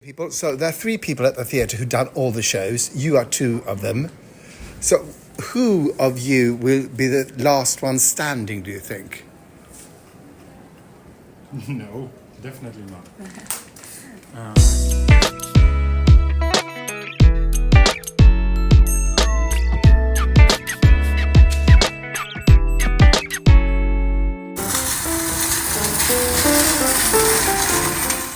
People. So there are three people at the theatre who've done all the shows. You are two of them. So who of you will be the last one standing, do you think? No, definitely not.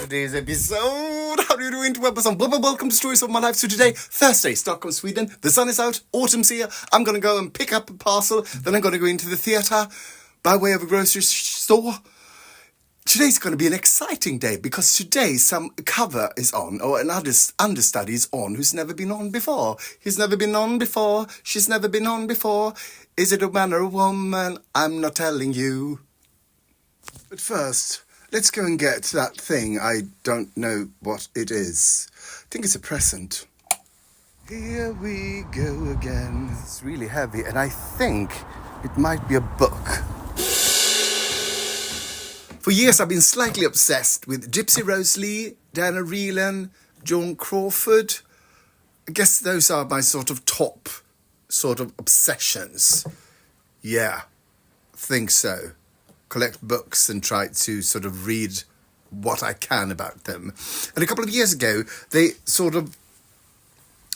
Today's episode, how do you do into episode? Welcome to Stories of My Life. So today, Thursday, Stockholm, Sweden. The sun is out, autumn's here. I'm going to go and pick up a parcel. Then I'm going to go into the theatre by way of a grocery store. Today's going to be an exciting day because today some cover is on, or an understudy is on who's never been on before. He's never been on before. She's never been on before. Is it a man or a woman? I'm not telling you. But first, let's go and get that thing. I don't know what it is. I think it's a present. Here we go again. It's really heavy, and I think it might be a book. For years, I've been slightly obsessed with Gypsy Rose Lee, Diana Vreeland, Joan Crawford. I guess those are my top obsessions. Yeah, think so. Collect books and try to read what I can about them. And a couple of years ago, they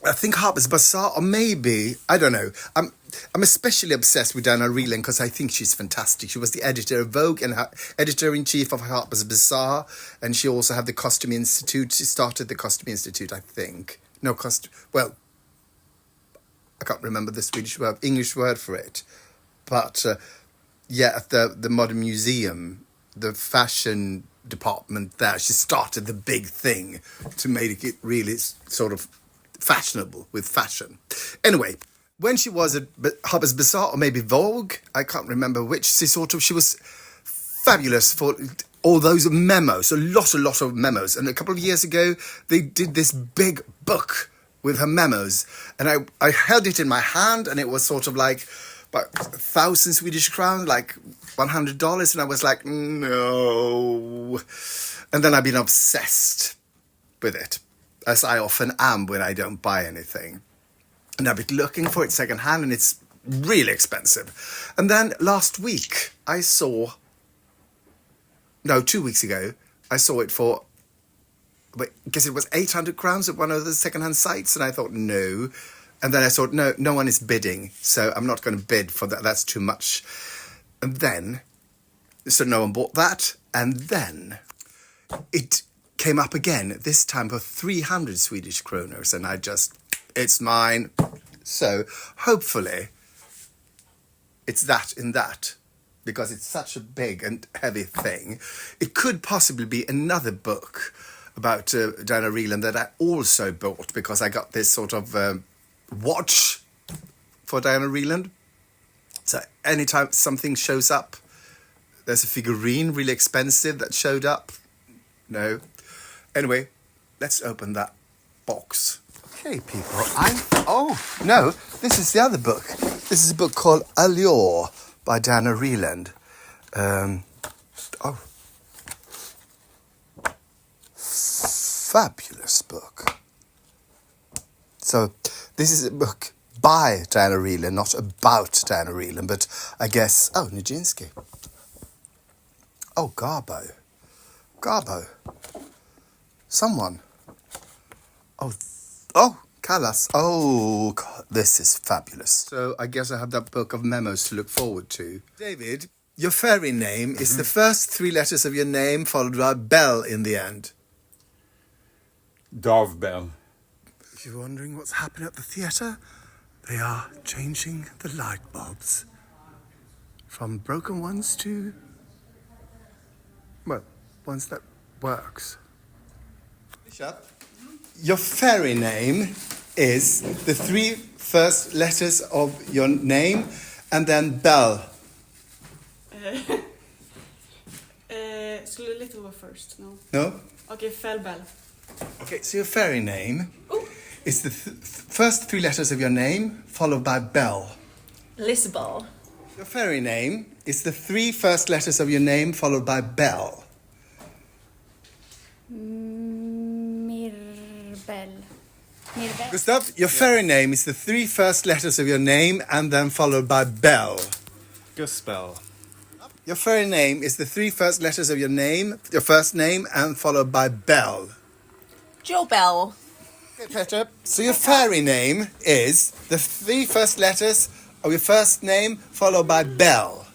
I think Harper's Bazaar, or maybe, I don't know. I'm especially obsessed with Diana Vreeland because I think she's fantastic. She was the editor of Vogue and editor-in-chief of Harper's Bazaar. And she also had the Costume Institute. She started the Costume Institute, I think. I can't remember the English word for it. But, at the Modern Museum, the fashion department there, she started the big thing to make it really fashionable with fashion. Anyway, when she was at Harper's Bazaar, or maybe Vogue, I can't remember which, she was fabulous for all those memos, a lot of memos. And a couple of years ago, they did this big book with her memos. And I held it in my hand, and it was like about 1,000 Swedish crowns, like $100. And I was like, no. And then I've been obsessed with it, as I often am when I don't buy anything. And I've been looking for it secondhand, and it's really expensive. And then 2 weeks ago, I saw it for, I guess it was 800 crowns at one of the secondhand sites, and I thought, no. And then I thought, no one is bidding, so I'm not going to bid for that. That's too much. And then, so no one bought that, and then it came up again, this time for 300 Swedish kroners, and it's mine. So hopefully it's that in that, because it's such a big and heavy thing. It could possibly be another book about Diana Vreeland that I also bought, because I got this watch for Diana Vreeland. So anytime something shows up, there's a figurine really expensive that showed up. No. Anyway, let's open that box. Okay, people. This is the other book. This is a book called Allure by Diana Vreeland. Fabulous book. So, this is a book by Diana Vreeland, not about Diana Vreeland, but I guess... Oh, Nijinsky. Oh, Garbo. Someone. Oh, Callas. Oh, God, this is fabulous. So I guess I have that book of memos to look forward to. David, your fairy name is the first 3 letters of your name followed by Bell in the end. JoaBell. If you're wondering what's happening at the theatre, they are changing the light bulbs from broken ones to, ones that works. Bishop, your fairy name is the 3 first letters of your name and then Bell. Skulle lite vara first? No. No? Okay, Bell. Okay, so your fairy name is the first 3 letters of your name followed by Bell. Lisbell. Your fairy name is the 3 first letters of your name followed by Bell. Mirabell. Mirabell. Gustav, your fairy name is the three first letters of your name and then followed by Bell. Guspel. Your fairy name is the three first letters of your name, your first name, and followed by Bell. JoaBell. Okay, Petter. So your fairy name is the three first letters of your first name followed by Bell.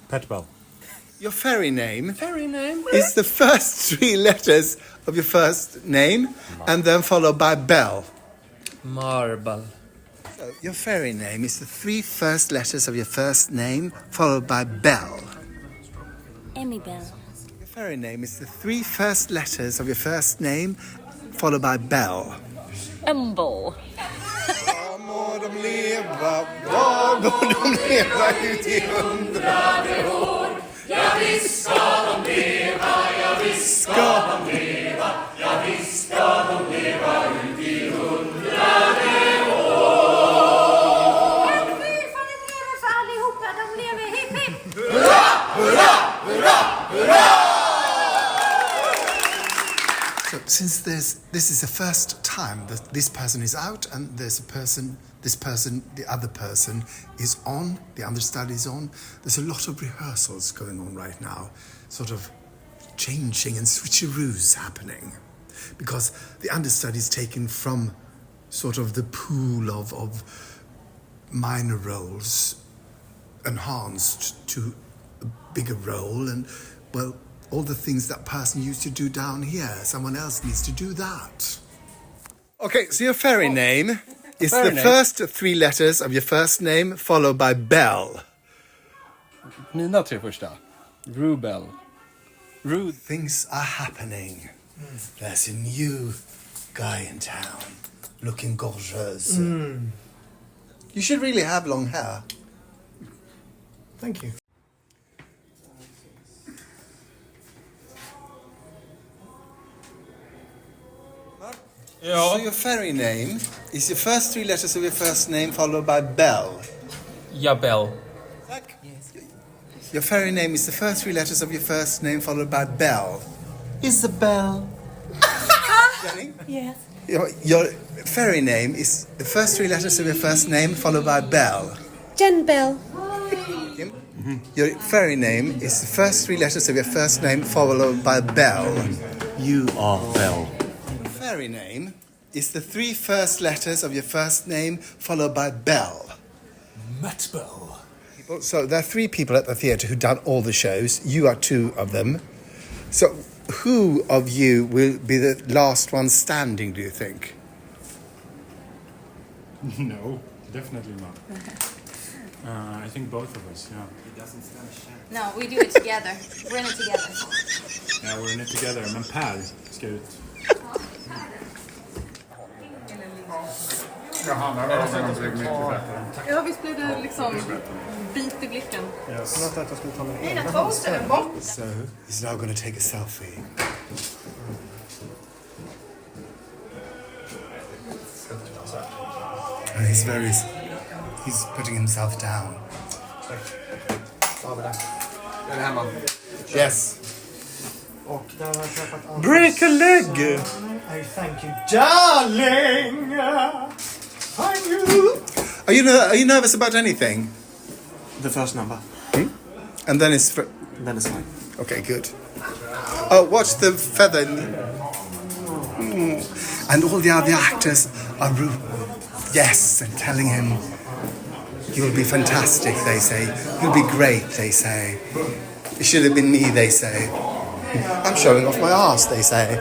Petbell. Your fairy name is the first three letters of your first name and then followed by Bell. Marble. So your fairy name is the three first letters of your first name followed by Bell. Emibell. Your fairy name is the three first letters of your first name followed by Bell. Umble. Vad må de leva ut i 100 år. Ja, visst ska de leva, ja, visst ska de leva, ja, visst ska de leva ut i 100 år. En fyrfaldig lever för allihopa, de lever hipp hipp. Hurra, hurra, hurra, hurra! So, since this is the first time that this person is out and there's a person, this person, the other person is on, the understudy is on, there's a lot of rehearsals going on right now, sort of changing and switcheroos happening. Because the understudy is taken from sort of the pool of minor roles, enhanced to a bigger role, and, well, all the things that person used to do down here, someone else needs to do that. Okay, so your fairy name is the first three letters of your first name followed by Bell. Mina tre första. Rubel. Things are happening. There's a new guy in town, looking gorgeous. You should really have long hair. Thank you. So your fairy name is your first three letters of your first name followed by Bell. JoaBell. Your fairy name is the first three letters of your first name followed by Bell. Isabel. Jenny? Yes. Your fairy name is the first three letters of your first name followed by Bell. Jen Bell. Your fairy name is the first three letters of your first name followed by Bell. You are Bell. Fairy name is the three first letters of your first name followed by Bell. Matbell. So there are three people at the theatre who've done all the shows. You are two of them. So who of you will be the last one standing, do you think? No, definitely not. I think both of us, yeah. No, we do it together. We're in it together. Ja, we're in it together. Men Per ska ut. Jaha, där var det mycket bättre. Ja, visst blev det liksom bit i blicken. Yes. So he's now going to take a selfie. And he's putting himself down. Yes. Break a leg! I thank you, darling! Thank you! Are you nervous about anything? The first number. And then it's... Then it's fine. Okay, good. Oh, watch the feather. And all the other actors are yes, and telling him, you'll be fantastic, they say. You'll be great, they say. It should have been me, they say. I'm showing off my arse, they say.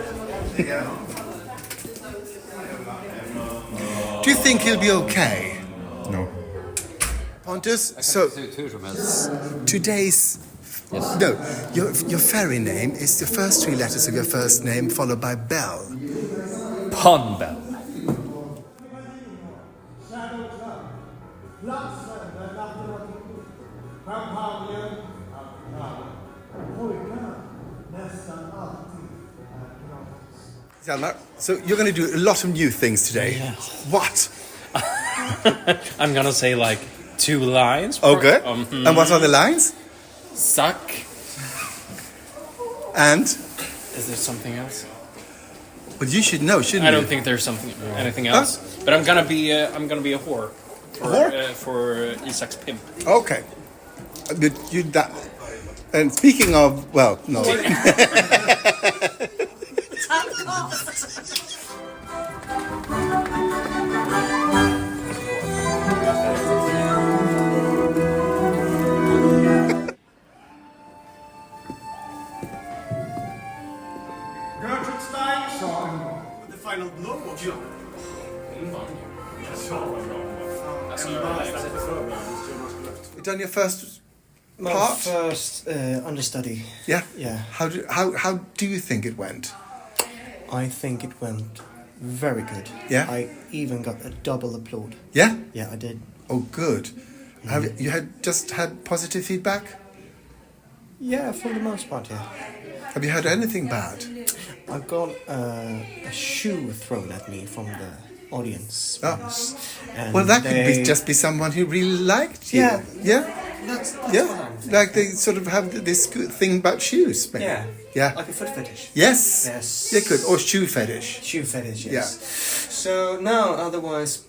Do you think he'll be okay? No. Pontus, so today's... Yes. No, your fairy name is the first three letters of your first name followed by Bell. Ponbell. Hjalmar, so you're going to do a lot of new things today. Yes. What? I'm gonna say like 2 lines. Oh, good. And what are the lines? Suck. And? Is there something else? But you should know, shouldn't you? I don't think there's anything else. But I'm gonna be a whore. For Isaac's pimp. Okay. But and speaking of, well, no. Gertrude Stein with the final blow of you. You done your first My part? first understudy. Yeah. Yeah. How do you think it went? I think it went very good. Yeah? I even got a double applaud. Yeah. Yeah, I did. Oh, good. Have you had positive feedback? Yeah, for the most part, yeah. Have you had anything bad? I got a shoe thrown at me from the audience. Oh. once, and Well, that they- could just be someone who really liked you. Yeah. Yeah. That's Yeah. what I'm thinking. Like they sort of have this good thing about shoes, maybe. Yeah. Yeah. Like a foot fetish. Yes. Yes. Yeah, good. Or shoe fetish. Shoe fetish, yes. Yeah. So, no, otherwise,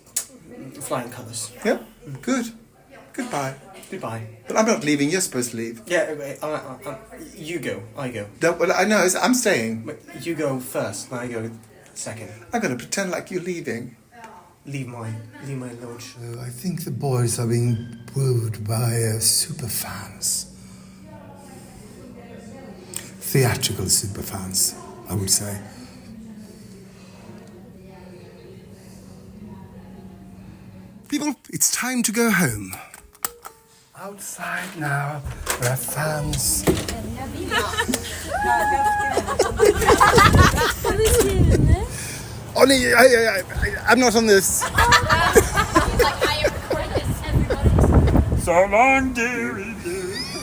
flying colours. Yeah. Good. Goodbye. Goodbye. But I'm not leaving. You're supposed to leave. Yeah, wait, you go, I go. No, well, I know. I'm staying. But you go first, and I go second. I'm going to pretend like you're leaving. Leave my lodge. I think the boys are being wooed by super fans. Theatrical super fans, I would say. People, it's time to go home. Outside now, there are fans. Oh, no, I'm not on this. Like, I am recording this, everybody. So long, dearie, dear.